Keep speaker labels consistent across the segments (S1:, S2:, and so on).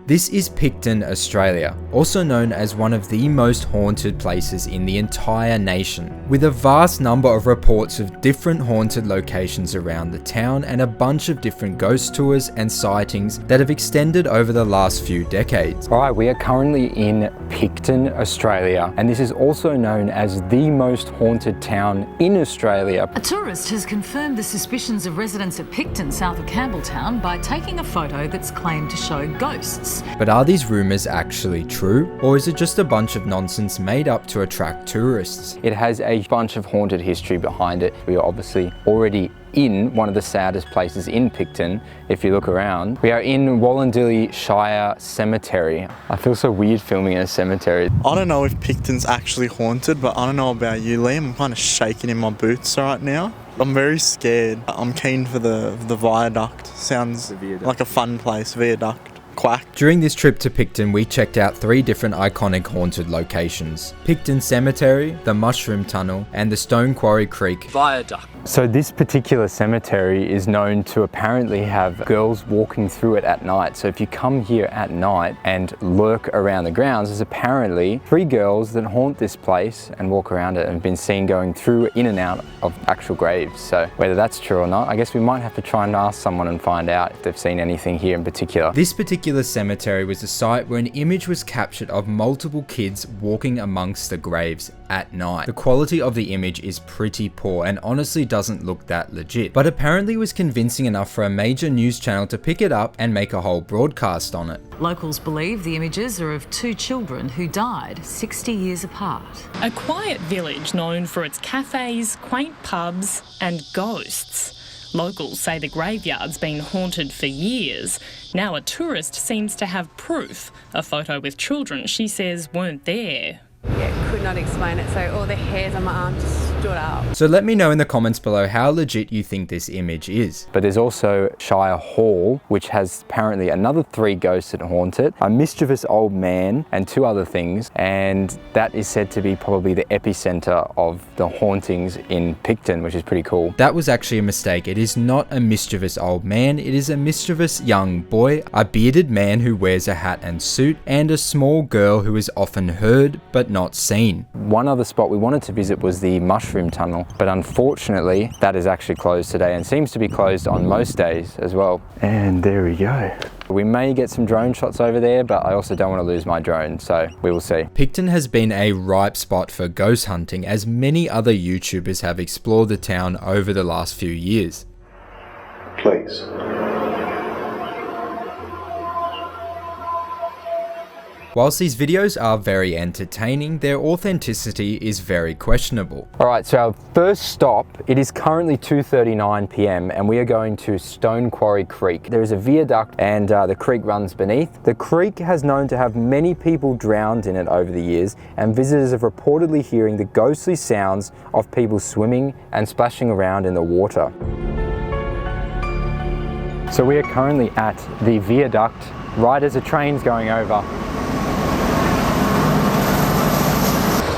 S1: This is Picton, Australia, also known as one of the most haunted places in the entire nation, with a vast number of reports of different haunted locations around the town and a bunch of different ghost tours and sightings that have extended over the last few decades.
S2: Alright, we are currently in Picton, Australia, and this is also known as the most haunted town in Australia.
S3: A tourist has confirmed the suspicions of residents at Picton, south of Campbelltown, by taking a photo that's claimed to show ghosts.
S1: But are these rumours actually true, or is it just a bunch of nonsense made up to attract tourists?
S2: It has a bunch of haunted history behind it. We are obviously already in one of the saddest places in Picton. If you look around, we are in Wallandilly Shire Cemetery. I feel so weird filming in a cemetery.
S4: I don't know if Picton's actually haunted, but I don't know about you, Liam. I'm kind of shaking in my boots right now. I'm very scared. I'm keen for the viaduct. Sounds like a fun place, viaduct. Quack.
S1: During this trip to Picton, we checked out 3 different iconic haunted locations: Picton Cemetery, the Mushroom Tunnel, and the Stone Quarry Creek Viaduct.
S2: So this particular cemetery is known to apparently have girls walking through it at night. So if you come here at night and lurk around the grounds, there's apparently 3 girls that haunt this place and walk around it and have been seen going through in and out of actual graves. So whether that's true or not, I guess we might have to try and ask someone and find out if they've seen anything here in particular.
S1: This particular cemetery was a site where an image was captured of multiple kids walking amongst the graves at night. The quality of the image is pretty poor and honestly doesn't look that legit, but apparently was convincing enough for a major news channel to pick it up and make a whole broadcast on it.
S3: Locals believe the images are of 2 children who died 60 years apart.
S5: A quiet village known for its cafes, quaint pubs and ghosts. Locals say the graveyard's been haunted for years. Now a tourist seems to have proof. A photo with children she says weren't there.
S6: Yeah, could not explain it, so all the hairs on my arm just stood up.
S1: So let me know in the comments below how legit you think this image is.
S2: But there's also Shire Hall, which has apparently another 3 ghosts that haunt it, a mischievous old man and 2 other things, and that is said to be probably the epicenter of the hauntings in Picton, which is pretty cool.
S1: That was actually a mistake. It is not a mischievous old man, it is a mischievous young boy, a bearded man who wears a hat and suit, and a small girl who is often heard but not seen.
S2: One other spot we wanted to visit was the Mushroom Tunnel, but unfortunately that is actually closed today and seems to be closed on most days as well. And there we go. We may get some drone shots over there, but I also don't want to lose my drone, so we will see.
S1: Picton has been a ripe spot for ghost hunting, as many other YouTubers have explored the town over the last few years.
S7: Please.
S1: Whilst these videos are very entertaining, their authenticity is very questionable.
S2: Alright, so our first stop, it is currently 2:39 PM and we are going to Stone Quarry Creek. There is a viaduct and the creek runs beneath. The creek has known to have many people drowned in it over the years, and visitors have reportedly hearing the ghostly sounds of people swimming and splashing around in the water. So we are currently at the viaduct right as a train's going over.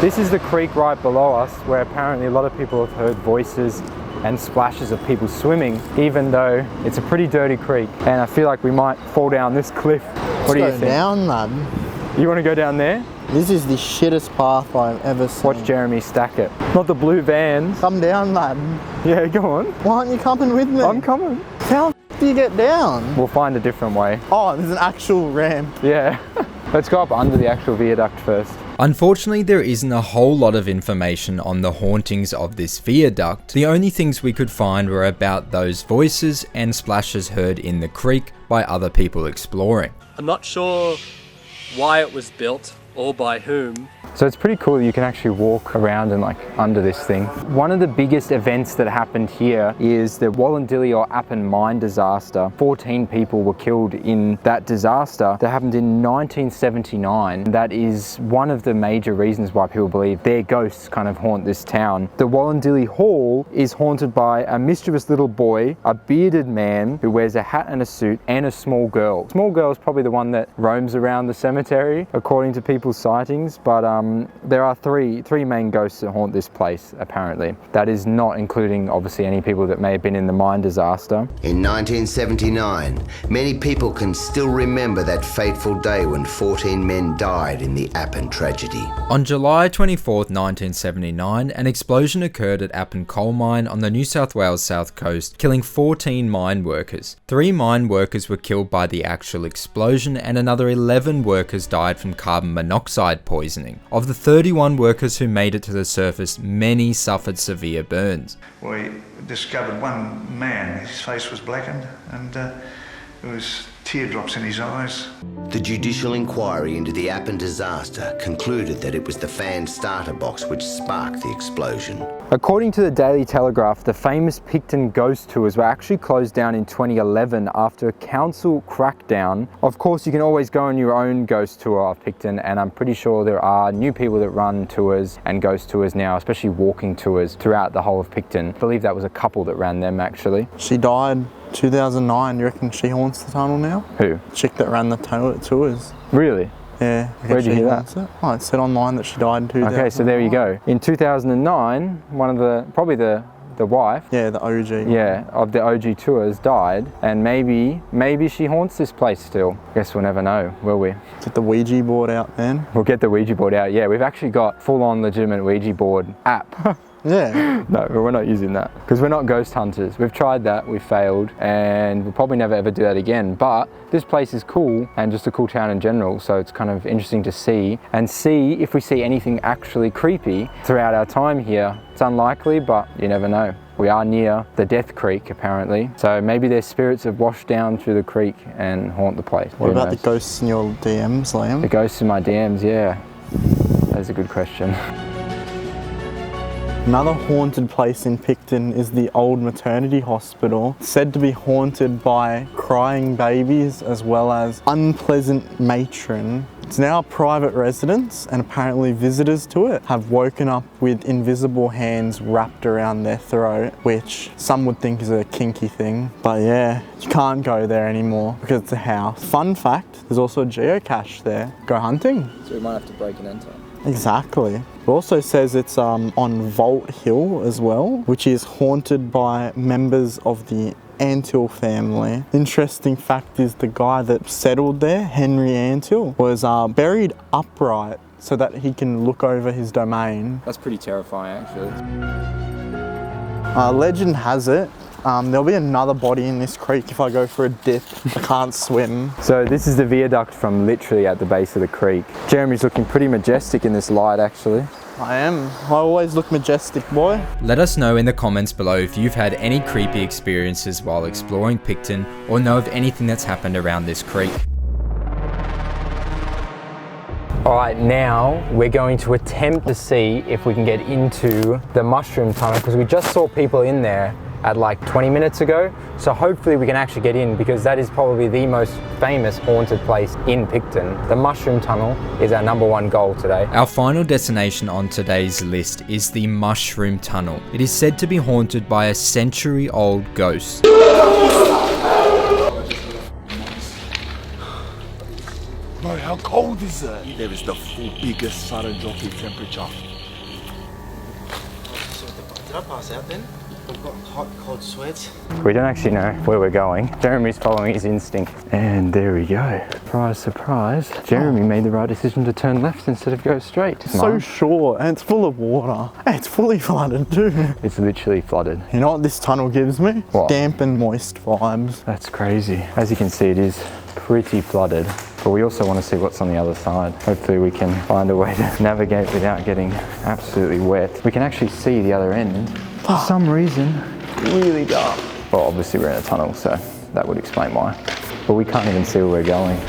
S2: This is the creek right below us, where apparently a lot of people have heard voices and splashes of people swimming, even though it's a pretty dirty creek. And I feel like we might fall down this cliff. What do you think?
S4: Let's go down, lad.
S2: You want to go down there?
S4: This is the shittest path I've ever seen.
S2: Watch Jeremy stack it. Not the blue vans.
S4: Come down, lad.
S2: Yeah, go on.
S4: Why aren't you coming with me?
S2: I'm coming.
S4: How do you get down?
S2: We'll find a different way.
S4: Oh, there's an actual ramp.
S2: Yeah. Let's go up under the actual viaduct first.
S1: Unfortunately, there isn't a whole lot of information on the hauntings of this viaduct. The only things we could find were about those voices and splashes heard in the creek by other people exploring.
S8: I'm not sure why it was built or by whom.
S2: So it's pretty cool that you can actually walk around and like under this thing. One of the biggest events that happened here is the Wallandilly or Appin mine disaster. 14 people were killed in that disaster that happened in 1979. That is one of the major reasons why people believe their ghosts kind of haunt this town. The Wallandilly Hall is haunted by a mischievous little boy, a bearded man who wears a hat and a suit, and a small girl. Small girl is probably the one that roams around the cemetery, according to people multiple sightings, but there are three main ghosts that haunt this place, apparently. That is not including, obviously, any people that may have been in the mine disaster.
S9: In 1979, many people can still remember that fateful day when 14 men died in the Appin tragedy.
S1: On July 24th, 1979, an explosion occurred at Appin coal mine on the New South Wales south coast, killing 14 mine workers. 3 mine workers were killed by the actual explosion, and another 11 workers died from carbon monoxide poisoning. Of the 31 workers who made it to the surface, many suffered severe burns.
S7: We discovered one man, his face was blackened and there was teardrops in his eyes.
S9: The judicial inquiry into the Appin disaster concluded that it was the fan starter box which sparked the explosion.
S2: According to the Daily Telegraph, the famous Picton ghost tours were actually closed down in 2011 after a council crackdown. Of course, you can always go on your own ghost tour of Picton, and I'm pretty sure there are new people that run tours and ghost tours now, especially walking tours throughout the whole of Picton. I believe that was a couple that ran them actually.
S4: She died 2009. You reckon she haunts the tunnel now?
S2: Who?
S4: Chick that ran the tours.
S2: Really?
S4: Yeah.
S2: Where'd you hear that?
S4: Oh, it said online that she died in 2009.
S2: Okay, so there you go. In 2009, one of the, probably the wife,
S4: yeah, the OG.
S2: yeah, of the OG tours died, and maybe she haunts this place still. Guess we'll never know, will we?
S4: Get the Ouija board out then.
S2: We'll get the Ouija board out. Yeah, we've actually got full-on legitimate Ouija board app.
S4: Yeah.
S2: No, but we're not using that because we're not ghost hunters. We've tried that, we failed, and we'll probably never ever do that again. But this place is cool and just a cool town in general, so it's kind of interesting to see if we see anything actually creepy throughout our time here. It's unlikely, but you never know. We are near the Death Creek apparently, so maybe their spirits have washed down through the creek and haunt the place.
S4: What about the ghosts in your DMs, Liam?
S2: The ghosts in my DMs, yeah. That is a good question.
S4: Another haunted place in Picton is the old maternity hospital, said to be haunted by crying babies as well as unpleasant matron. It's now a private residence, and apparently visitors to it have woken up with invisible hands wrapped around their throat, which some would think is a kinky thing. But yeah, you can't go there anymore because it's a house. Fun fact, there's also a geocache there. Go hunting.
S2: So we might have to break and enter.
S4: Exactly. It also says it's on Vault Hill as well, which is haunted by members of the Antill family. Interesting fact is the guy that settled there, Henry Antill, was buried upright so that he can look over his domain.
S2: That's pretty terrifying actually.
S4: Legend has it, there'll be another body in this creek if I go for a dip. I can't swim.
S2: So this is the viaduct from literally at the base of the creek. Jeremy's looking pretty majestic in this light actually.
S4: I am. I always look majestic, boy.
S1: Let us know in the comments below if you've had any creepy experiences while exploring Picton, or know of anything that's happened around this creek.
S2: All right, now we're going to attempt to see if we can get into the mushroom tunnel because we just saw people in there at like 20 minutes ago. So hopefully we can actually get in because that is probably the most famous haunted place in Picton. The mushroom tunnel is our #1 goal today.
S1: Our final destination on today's list is the Mushroom Tunnel. It is said to be haunted by a century-old ghost.
S10: Bro, how cold is it? There is the biggest sudden drop in temperature.
S11: Did I pass out then? I've got hot, cold sweats.
S2: We don't actually know where we're going. Jeremy's following his instinct. And there we go. Surprise, surprise. Jeremy made the right decision to turn left instead of go straight.
S4: It's so short and it's full of water. And it's fully flooded too.
S2: It's literally flooded.
S4: You know what this tunnel gives me?
S2: What?
S4: Damp and moist vibes.
S2: That's crazy. As you can see, it is pretty flooded. But we also want to see what's on the other side. Hopefully we can find a way to navigate without getting absolutely wet. We can actually see the other end. For some reason, really dark. Well, obviously we're in a tunnel, so that would explain why. But we can't even see where we're going.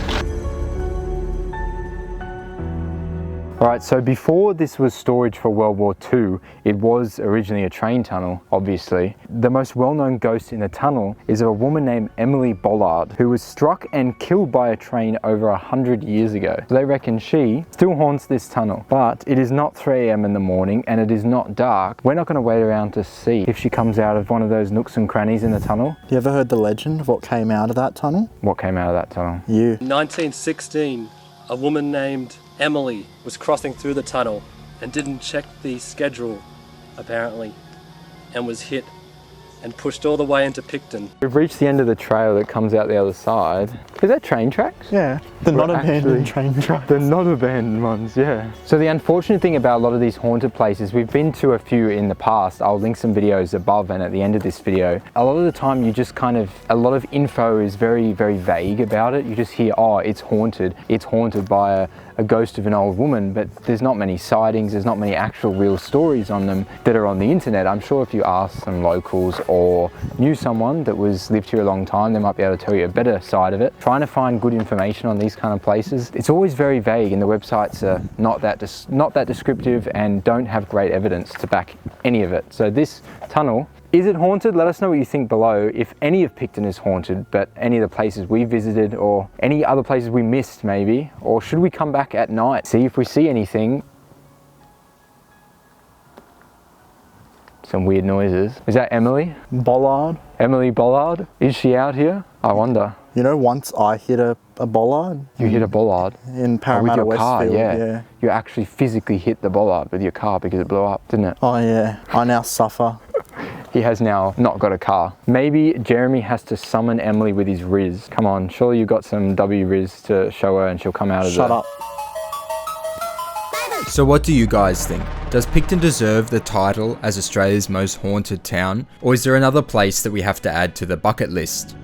S2: All right, so before this was storage for World War II, it was originally a train tunnel, obviously. The most well-known ghost in the tunnel is of a woman named Emily Bollard, who was struck and killed by a train over 100 years ago. So they reckon she still haunts this tunnel, but it is not 3 AM in the morning and it is not dark. We're not gonna wait around to see if she comes out of one of those nooks and crannies in the tunnel.
S4: You ever heard the legend of what came out of that tunnel?
S2: What came out of that tunnel?
S4: You.
S8: In 1916, a woman named Emily was crossing through the tunnel and didn't check the schedule, apparently, and was hit and pushed all the way into Picton.
S2: We've reached the end of the trail that comes out the other side. Is that train tracks?
S4: Yeah, they're not abandoned train tracks.
S2: They're not abandoned ones, yeah. So the unfortunate thing about a lot of these haunted places, we've been to a few in the past. I'll link some videos above and at the end of this video. A lot of the time you just a lot of info is very, very vague about it. You just hear, oh, it's haunted by a ghost of an old woman, but there's not many sightings, there's not many actual real stories on them that are on the internet. I'm sure if you ask some locals or knew someone that lived here a long time, they might be able to tell you a better side of it. Trying to find good information on these kind of places, it's always very vague, and the websites are not that descriptive and don't have great evidence to back any of it. So this tunnel, is it haunted? Let us know what you think below. If any of Picton is haunted, but any of the places we visited or any other places we missed maybe, or should we come back at night, see if we see anything? Some weird noises. Is that Emily?
S4: Bollard.
S2: Emily Bollard? Is she out here? I wonder.
S4: You know, once I hit a bollard.
S2: You hit a bollard?
S4: In Parramatta
S2: with your car,
S4: Westfield,
S2: yeah. You actually physically hit the bollard with your car because it blew up, didn't it?
S4: Oh yeah, I now suffer.
S2: He has now not got a car. Maybe Jeremy has to summon Emily with his Riz. Come on, surely you've got some W-Riz to show her and she'll come out of
S4: Shut up.
S1: So what do you guys think? Does Picton deserve the title as Australia's most haunted town? Or is there another place that we have to add to the bucket list?